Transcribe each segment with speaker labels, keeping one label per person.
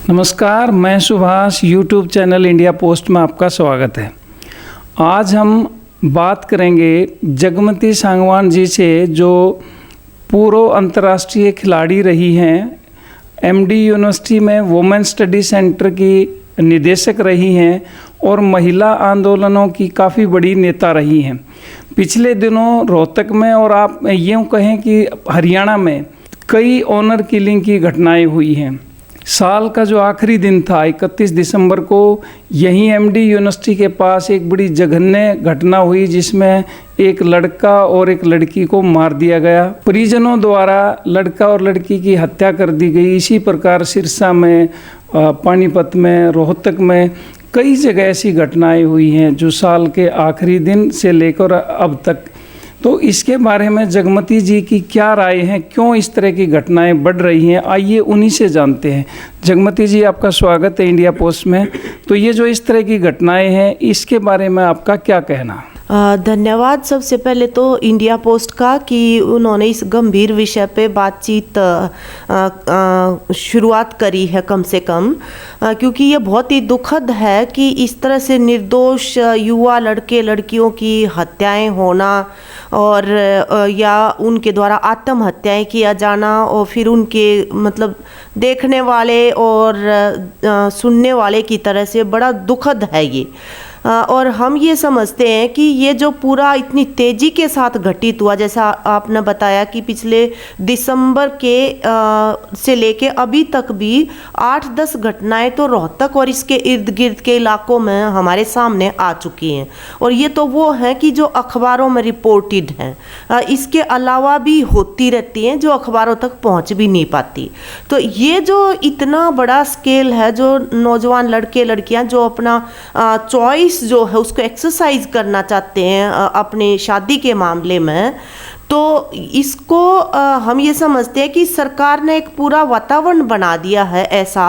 Speaker 1: नमस्कार, मैं Subhash. YouTube channel India post में आपका स्वागत है। आज हम बात करेंगे जगमती सांगवान जी से, जो पूर्व अंतर्राष्ट्रीय खिलाड़ी रही हैं, एमडी यूनिवर्सिटी में वुमेन स्टडी सेंटर की निदेशक रही हैं और महिला आंदोलनों की काफ़ी बड़ी नेता रही हैं। पिछले दिनों रोहतक में और आप यूँ कहें कि हरियाणा में कई ऑनर किलिंग की घटनाएं हुई हैं। साल का जो आखिरी दिन था 31 दिसंबर को, यहीं एमडी यूनिवर्सिटी के पास एक बड़ी जघन्य घटना हुई जिसमें एक लड़का और एक लड़की को मार दिया गया। परिजनों द्वारा लड़का और लड़की की हत्या कर दी गई। इसी प्रकार सिरसा में, पानीपत में, रोहतक में कई जगह ऐसी घटनाएं हुई हैं जो साल के आखिरी दिन से लेकर अब तक। तो इसके बारे में जगमती जी की क्या राय है, क्यों इस तरह की घटनाएं बढ़ रही हैं, आइए उन्हीं से जानते हैं। जगमती जी, आपका स्वागत है इंडिया पोस्ट में। तो ये जो इस तरह की घटनाएं हैं, इसके बारे में आपका क्या कहना?
Speaker 2: धन्यवाद सबसे पहले तो इंडिया पोस्ट का कि उन्होंने इस गंभीर विषय पे बातचीत शुरुआत करी है कम से कम, क्योंकि ये बहुत ही दुखद है कि इस तरह से निर्दोष युवा लड़के लड़कियों की हत्याएं होना और या उनके द्वारा आत्महत्याएं किया जाना, और फिर उनके मतलब देखने वाले और सुनने वाले की तरह से बड़ा दुखद है ये। और हम ये समझते हैं कि ये जो पूरा इतनी तेज़ी के साथ घटित हुआ, जैसा आपने बताया कि पिछले दिसंबर के से लेके अभी तक भी 8-10 घटनाएं तो रोहतक और इसके इर्द गिर्द के इलाकों में हमारे सामने आ चुकी हैं। और ये तो वो हैं कि जो अखबारों में रिपोर्टेड हैं, इसके अलावा भी होती रहती हैं जो अखबारों तक पहुंच भी नहीं पाती। तो ये जो इतना बड़ा स्केल है, जो नौजवान लड़के लड़कियां जो अपना चॉइस जो है उसको एक्सरसाइज करना चाहते हैं अपने शादी के मामले में, तो इसको हम ये समझते हैं कि सरकार ने एक पूरा वातावरण बना दिया है ऐसा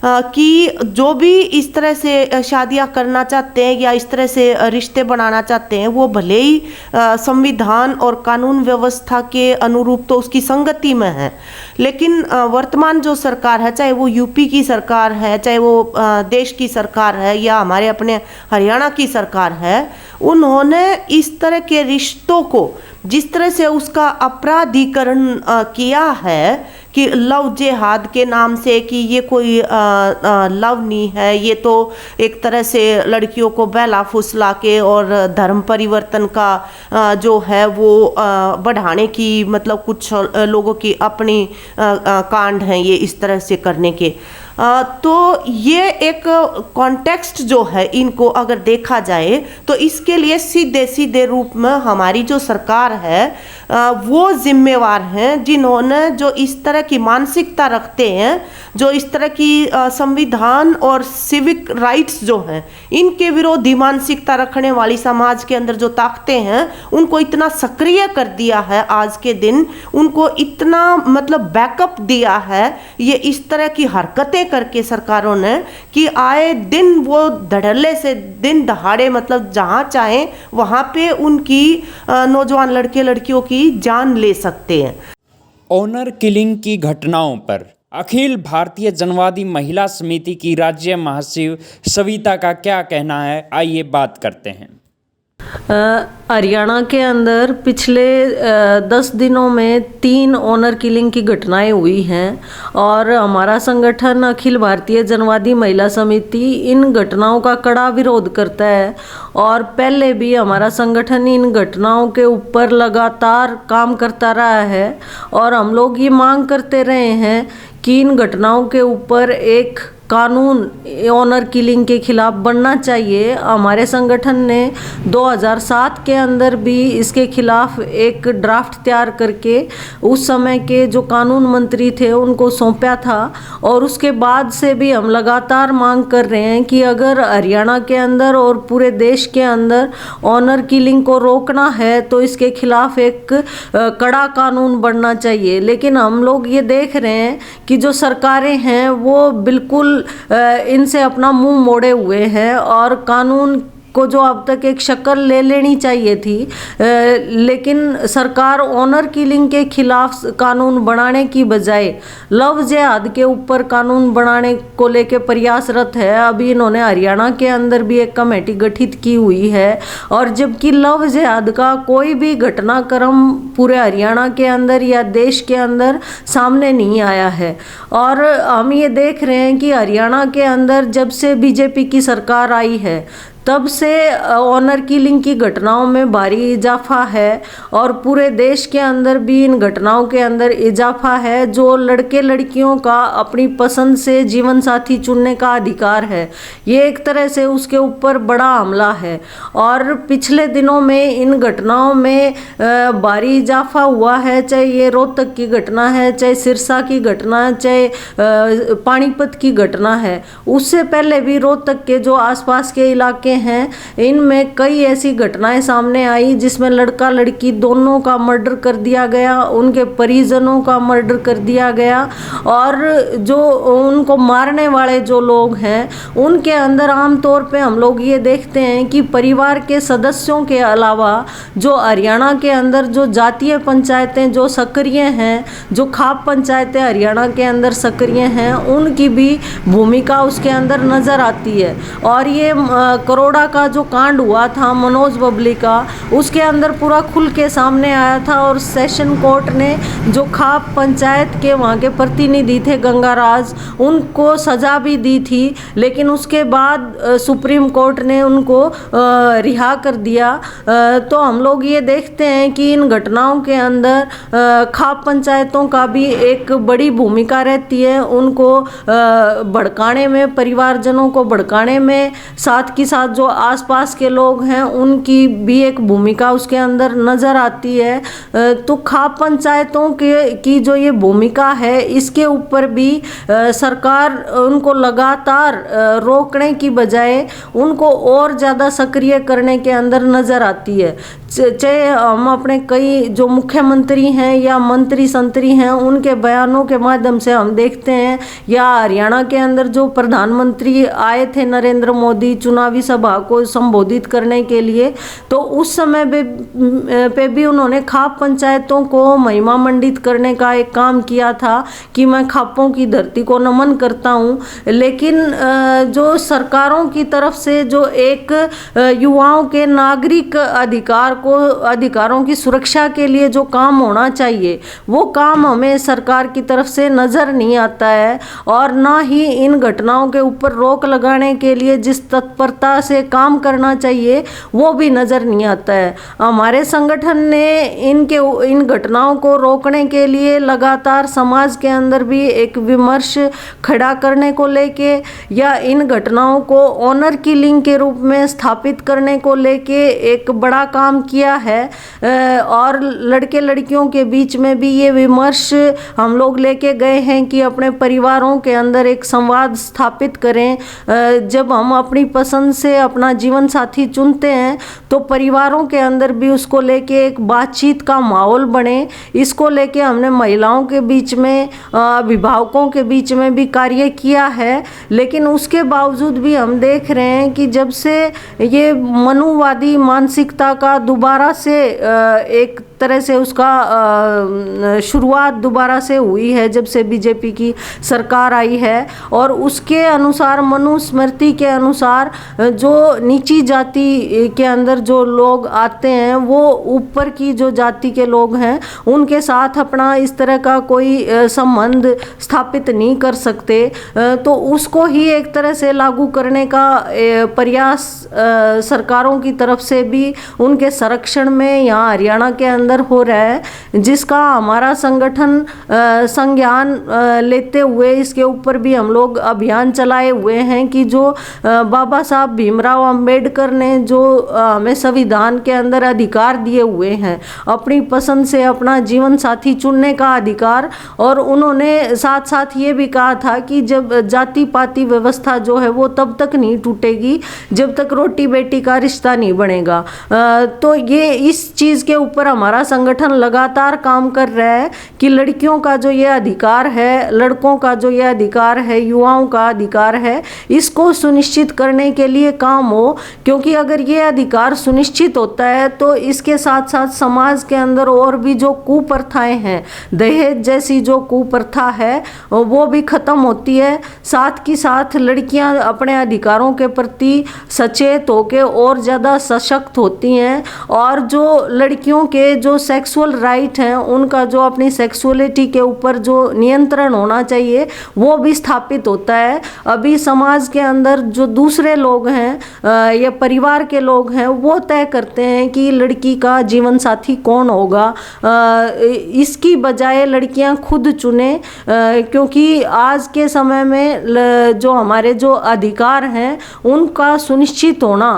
Speaker 2: कि जो भी इस तरह से शादियां करना चाहते हैं या इस तरह से रिश्ते बनाना चाहते हैं, वो भले ही संविधान और कानून व्यवस्था के अनुरूप तो उसकी संगति में है, लेकिन वर्तमान जो सरकार है, चाहे वो यूपी की सरकार है, चाहे वो देश की सरकार है या हमारे अपने हरियाणा की सरकार है, उन्होंने इस तरह के रिश्तों को जिस तरह से उसका अपराधीकरण किया है कि लव जिहाद के नाम से, कि ये कोई लव नहीं है, ये तो एक तरह से लड़कियों को बहला फुसला के और धर्म परिवर्तन का जो है वो बढ़ाने की, मतलब कुछ लोगों की अपनी कांड हैं ये इस तरह से करने के। तो ये एक कॉन्टेक्स्ट जो है, इनको अगर देखा जाए तो इसके लिए सीधे सीधे रूप में हमारी जो सरकार है वो जिम्मेवार हैं, जिन्होंने जो इस तरह की मानसिकता रखते हैं, जो इस तरह की संविधान और सिविक राइट्स जो हैं इनके विरोधी मानसिकता रखने वाली समाज के अंदर जो ताकतें हैं, उनको इतना सक्रिय कर दिया है आज के दिन, उनको इतना मतलब बैकअप दिया है ये इस तरह की हरकतें करके सरकारों ने, कि आए दिन वो धड़ल्ले से दिन दहाड़े मतलब जहाँ चाहें वहाँ पे उनकी नौजवान लड़के लड़कियों की जान ले सकते हैं।
Speaker 3: ऑनर किलिंग की घटनाओं पर अखिल भारतीय जनवादी महिला समिति की राज्य महासचिव सविता का क्या कहना है, आइए बात करते हैं।
Speaker 4: हरियाणा के अंदर पिछले 10 दिनों में 3 ऑनर किलिंग की घटनाएं हुई हैं और हमारा संगठन अखिल भारतीय जनवादी महिला समिति इन घटनाओं का कड़ा विरोध करता है। और पहले भी हमारा संगठन इन घटनाओं के ऊपर लगातार काम करता रहा है और हम लोग ये मांग करते रहे हैं कि इन घटनाओं के ऊपर एक कानून ऑनर किलिंग के खिलाफ बनना चाहिए। हमारे संगठन ने 2007 के अंदर भी इसके खिलाफ एक ड्राफ्ट तैयार करके उस समय के जो कानून मंत्री थे उनको सौंपा था, और उसके बाद से भी हम लगातार मांग कर रहे हैं कि अगर हरियाणा के अंदर और पूरे देश के अंदर ऑनर किलिंग को रोकना है तो इसके खिलाफ एक कड़ा कानून बनना चाहिए। लेकिन हम लोग ये देख रहे हैं कि जो सरकारें हैं वो बिल्कुल इनसे अपना मुंह मोड़े हुए हैं और कानून को जो अब तक एक शक्ल ले लेनी चाहिए थी, लेकिन सरकार ऑनर किलिंग के खिलाफ कानून बनाने की बजाय लव जिहाद के ऊपर कानून बनाने को लेके प्रयासरत है। अभी इन्होंने हरियाणा के अंदर भी एक कमेटी गठित की हुई है, और जबकि लव जिहाद का कोई भी घटनाक्रम पूरे हरियाणा के अंदर या देश के अंदर सामने नहीं आया है। और हम ये देख रहे हैं कि हरियाणा के अंदर जब से बीजेपी की सरकार आई है तब से ऑनर किलिंग की घटनाओं में भारी इजाफा है, और पूरे देश के अंदर भी इन घटनाओं के अंदर इजाफा है। जो लड़के लड़कियों का अपनी पसंद से जीवन साथी चुनने का अधिकार है, ये एक तरह से उसके ऊपर बड़ा हमला है। और पिछले दिनों में इन घटनाओं में भारी इजाफा हुआ है, चाहे ये रोहतक की घटना है, चाहे सिरसा की घटना है, चाहे पानीपत की घटना है। उससे पहले भी रोहतक के जो आसपास के इलाके हैं, इनमें कई ऐसी घटनाएं सामने आई जिसमें लड़का लड़की दोनों का मर्डर कर दिया गया, उनके परिजनों का मर्डर कर दिया गया। और जो उनको मारने वाले जो लोग हैं, उनके अंदर आमतौर पे हम लोग ये देखते हैं कि परिवार के सदस्यों के अलावा जो हरियाणा के अंदर जो जातीय पंचायतें जो सक्रिय हैं, जो खाप पंचायतें हरियाणा के अंदर सक्रिय हैं, उनकी भी भूमिका उसके अंदर नज़र आती है। और ये करोड़ा का जो कांड हुआ था मनोज बबली का, उसके अंदर पूरा खुल के सामने आया था, और सेशन कोर्ट ने जो खाप पंचायत के वहाँ के प्रतिनिधि थे गंगाराज, उनको सज़ा भी दी थी, लेकिन उसके बाद सुप्रीम कोर्ट ने उनको रिहा कर दिया। तो हम लोग ये देखते हैं कि इन घटनाओं के अंदर खाप पंचायतों का भी एक बड़ी भूमिका रहती है, उनको भड़काने में, परिवारजनों को भड़काने में, साथ की साथ जो आसपास के लोग हैं उनकी भी एक भूमिका उसके अंदर नज़र आती है। तो खाप पंचायतों की जो ये भूमिका है, इसके ऊपर भी सरकार उनको लगातार रोकने की बजाय उनको और ज़्यादा सक्रिय करने के अंदर नज़र आती है। चाहे हम अपने कई जो मुख्यमंत्री हैं या मंत्री संतरी हैं, उनके बयानों के माध्यम से हम देखते हैं, या हरियाणा के अंदर जो प्रधानमंत्री आए थे नरेंद्र मोदी चुनावी सभा को संबोधित करने के लिए, तो उस समय पे भी उन्होंने खाप पंचायतों को महिमा मंडित करने का एक काम किया था कि मैं खापों की धरती को नमन करता हूँ। लेकिन जो सरकारों की तरफ से जो एक युवाओं के नागरिक अधिकारों की सुरक्षा के लिए जो काम होना चाहिए, वो काम हमें सरकार की तरफ से नज़र नहीं आता है। और ना ही इन घटनाओं के ऊपर रोक लगाने के लिए जिस तत्परता से काम करना चाहिए, वो भी नज़र नहीं आता है। हमारे संगठन ने इन घटनाओं को रोकने के लिए लगातार समाज के अंदर भी एक विमर्श खड़ा करने को लेके, या इन घटनाओं को ऑनर किलिंग के रूप में स्थापित करने को लेके एक बड़ा काम किया है। और लड़के लड़कियों के बीच में भी ये विमर्श हम लोग लेके गए हैं कि अपने परिवारों के अंदर एक संवाद स्थापित करें। जब हम अपनी पसंद से अपना जीवन साथी चुनते हैं, तो परिवारों के अंदर भी उसको लेके एक बातचीत का माहौल बने। इसको लेके हमने महिलाओं के बीच में, अभिभावकों के बीच में भी कार्य किया है। लेकिन उसके बावजूद भी हम देख रहे हैं कि जब से ये मनुवादी मानसिकता का दोबारा से एक तरह से उसका शुरुआत दोबारा से हुई है, जब से बीजेपी की सरकार आई है, और उसके अनुसार, मनुस्मृति के अनुसार, जो नीची जाति के अंदर जो लोग आते हैं, वो ऊपर की जो जाति के लोग हैं उनके साथ अपना इस तरह का कोई संबंध स्थापित नहीं कर सकते। तो उसको ही एक तरह से लागू करने का प्रयास सरकारों की तरफ से भी उनके संरक्षण में यहाँ हरियाणा के अंदर हो रहा है, जिसका हमारा संगठन संज्ञान लेते हुए इसके ऊपर भी हम लोग अभियान चलाए हुए हैं कि जो बाबा साहब भीमराव अंबेडकर ने जो हमें संविधान के अंदर अधिकार दिए हुए हैं, अपनी पसंद से अपना जीवन साथी चुनने का अधिकार, और उन्होंने साथ साथ ये भी कहा था कि जब जाति पाति व्यवस्था जो है वो तब तक नहीं टूटेगी जब तक रोटी बेटी का रिश्ता नहीं बनेगा। तो ये इस चीज़ के ऊपर हमारा हमारा संगठन लगातार काम कर रहा है कि लड़कियों का जो ये अधिकार है, लड़कों का जो ये अधिकार है, युवाओं का अधिकार है, इसको सुनिश्चित करने के लिए काम हो। क्योंकि अगर ये अधिकार सुनिश्चित होता है तो इसके साथ साथ समाज के अंदर और भी जो कुप्रथाएं हैं, दहेज जैसी जो कुप्रथा है वो भी खत्म होती है। साथ की साथ लड़कियां अपने अधिकारों के प्रति सचेत होकर और ज़्यादा सशक्त होती हैं, और जो लड़कियों के जो सेक्सुअल राइट हैं, उनका जो अपनी सेक्सुअलिटी के ऊपर जो नियंत्रण होना चाहिए वो भी स्थापित होता है। अभी समाज के अंदर जो दूसरे लोग हैं या परिवार के लोग हैं वो तय करते हैं कि लड़की का जीवन साथी कौन होगा, इसकी बजाय लड़कियां खुद चुने। क्योंकि आज के समय में जो हमारे जो अधिकार हैं उनका सुनिश्चित होना,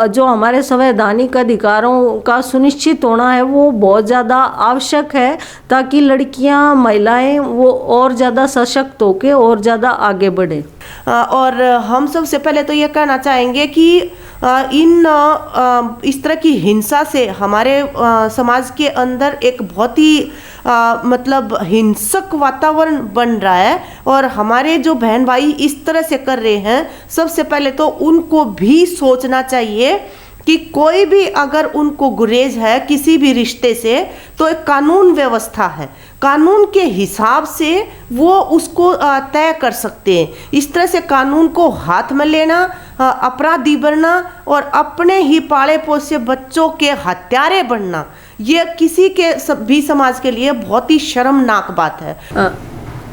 Speaker 4: जो हमारे संवैधानिक अधिकारों का सुनिश्चित होना है वो बहुत ज़्यादा आवश्यक है, ताकि लड़कियां, महिलाएं वो और ज़्यादा सशक्त होकर और ज़्यादा आगे बढ़े।
Speaker 2: और हम सबसे पहले तो ये कहना चाहेंगे कि इस तरह की हिंसा से हमारे समाज के अंदर एक बहुत ही मतलब हिंसक वातावरण बन रहा है, और हमारे जो बहन भाई इस तरह से कर रहे हैं, सबसे पहले तो उनको भी सोचना चाहिए कि कोई भी अगर उनको गुरेज है किसी भी रिश्ते से, तो एक कानून व्यवस्था है, कानून के हिसाब से वो उसको तय कर सकते हैं। इस तरह से कानून को हाथ में लेना, अपराधी बनना और अपने ही पाले पोसे बच्चों के हत्यारे बनना, ये किसी के भी समाज के लिए बहुत ही शर्मनाक बात है।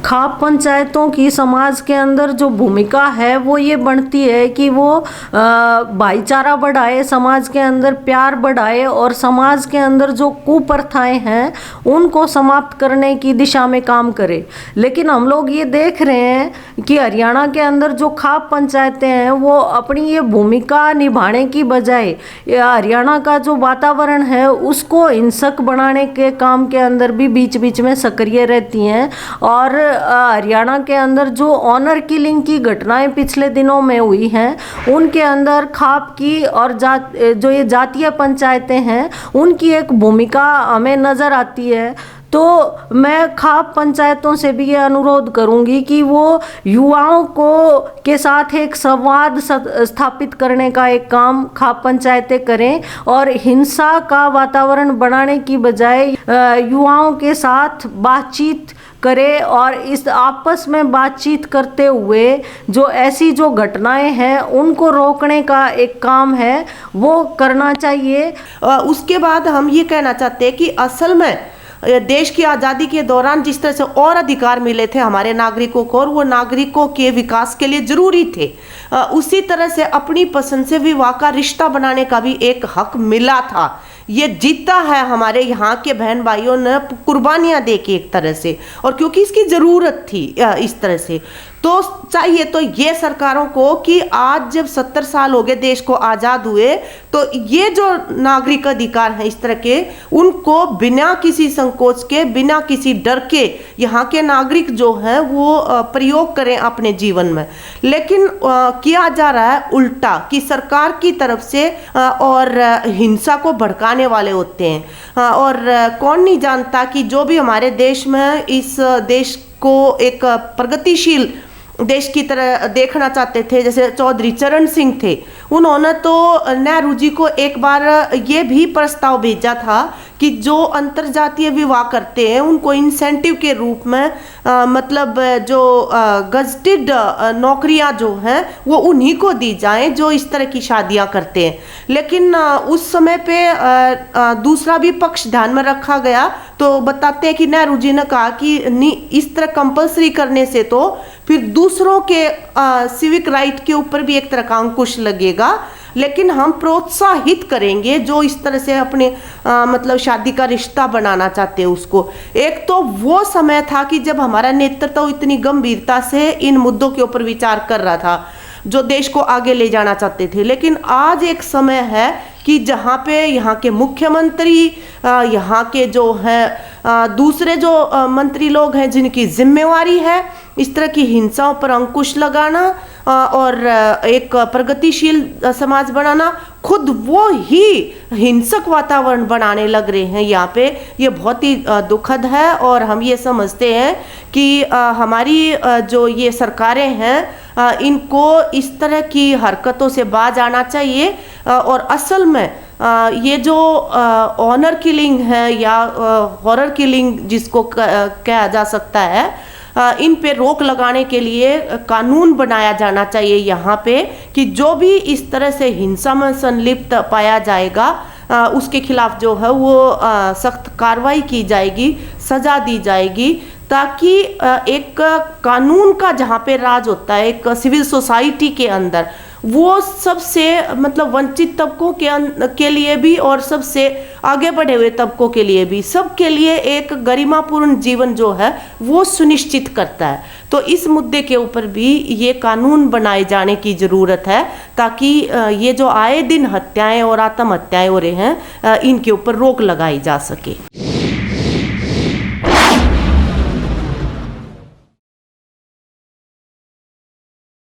Speaker 4: खाप पंचायतों की समाज के अंदर जो भूमिका है वो ये बनती है कि वो भाईचारा बढ़ाए, समाज के अंदर प्यार बढ़ाए और समाज के अंदर जो कुप्रथाएं हैं उनको समाप्त करने की दिशा में काम करे। लेकिन हम लोग ये देख रहे हैं कि हरियाणा के अंदर जो खाप पंचायतें हैं वो अपनी ये भूमिका निभाने की बजाय हरियाणा का जो वातावरण है उसको हिंसक बनाने के काम के अंदर भी बीच बीच में सक्रिय रहती हैं। और हरियाणा के अंदर जो ऑनर किलिंग की घटनाएं पिछले दिनों में हुई हैं उनके अंदर खाप की और जो ये जातीय पंचायतें हैं उनकी एक भूमिका हमें नज़र आती है। तो मैं खाप पंचायतों से भी ये अनुरोध करूंगी कि वो युवाओं को के साथ एक संवाद स्थापित करने का एक काम खाप पंचायतें करें, और हिंसा का वातावरण बनाने की बजाय युवाओं के साथ बातचीत करे, और इस आपस में बातचीत करते हुए जो ऐसी जो घटनाएं हैं उनको रोकने का एक काम है वो करना चाहिए।
Speaker 2: उसके बाद हम ये कहना चाहते हैं कि असल में देश की आज़ादी के दौरान जिस तरह से और अधिकार मिले थे हमारे नागरिकों को, और वो नागरिकों के विकास के लिए ज़रूरी थे, उसी तरह से अपनी पसंद से विवाह का रिश्ता बनाने का भी एक हक मिला था। ये जीता है हमारे यहाँ के बहन भाइयों ने कुर्बानियाँ दे के एक तरह से, और क्योंकि इसकी ज़रूरत थी इस तरह से, तो चाहिए तो ये सरकारों को कि आज जब 70 साल हो गए देश को आज़ाद हुए, तो ये जो नागरिक अधिकार हैं इस तरह के, उनको बिना किसी संकोच के, बिना किसी डर के यहाँ के नागरिक जो हैं वो प्रयोग करें अपने जीवन में। लेकिन किया जा रहा है उल्टा, कि सरकार की तरफ से और हिंसा को भड़काने वाले होते हैं। और कौन नहीं जानता कि जो भी हमारे देश में इस देश को एक प्रगतिशील देश की तरह देखना चाहते थे, जैसे चौधरी चरण सिंह थे, उन्होंने तो नेहरू जी को एक बार ये भी प्रस्ताव भेजा था कि जो अंतर्जातीय विवाह करते हैं उनको इंसेंटिव के रूप में मतलब जो गजटेड नौकरियां जो हैं वो उन्हीं को दी जाएं जो इस तरह की शादियां करते हैं। लेकिन उस समय पे दूसरा भी पक्ष ध्यान में रखा गया, तो बताते हैं कि नेहरू जी ने कहा कि इस तरह कंपल्सरी करने से तो फिर दूसरों के सिविक राइट के ऊपर भी एक तरह का अंकुश लगेगा, लेकिन हम प्रोत्साहित करेंगे जो इस तरह से अपने मतलब शादी का रिश्ता बनाना चाहते हैं उसको। एक तो वो समय था कि जब हमारा नेतृत्व इतनी गंभीरता से इन मुद्दों के ऊपर विचार कर रहा था जो देश को आगे ले जाना चाहते थे, लेकिन आज एक समय है कि जहाँ पे यहाँ के मुख्यमंत्री, यहाँ के जो हैं दूसरे जो मंत्री लोग हैं जिनकी जिम्मेवारी है इस तरह की हिंसाओं पर अंकुश लगाना, और एक प्रगतिशील समाज बनाना, खुद वो ही हिंसक वातावरण बनाने लग रहे हैं यहाँ पे। ये बहुत ही दुखद है और हम ये समझते हैं कि हमारी जो ये सरकारें हैं इनको इस तरह की हरकतों से बाज आना चाहिए और असल में ये जो ऑनर किलिंग है या हॉरर किलिंग जिसको कहा जा सकता है, इन पे रोक लगाने के लिए कानून बनाया जाना चाहिए यहाँ पे कि जो भी इस तरह से हिंसा में संलिप्त पाया जाएगा उसके खिलाफ जो है वो सख्त कार्रवाई की जाएगी, सजा दी जाएगी, ताकि एक कानून का जहाँ पे राज होता है एक सिविल सोसाइटी के अंदर, वो सबसे मतलब वंचित तबकों के लिए भी और सबसे आगे बढ़े हुए तबकों के लिए भी, सबके लिए एक गरिमापूर्ण जीवन जो है वो सुनिश्चित करता है। तो इस मुद्दे के ऊपर भी ये कानून बनाए जाने की ज़रूरत है ताकि ये जो आए दिन हत्याएं और आत्महत्याएं हो रहे हैं इनके ऊपर रोक लगाई जा सके।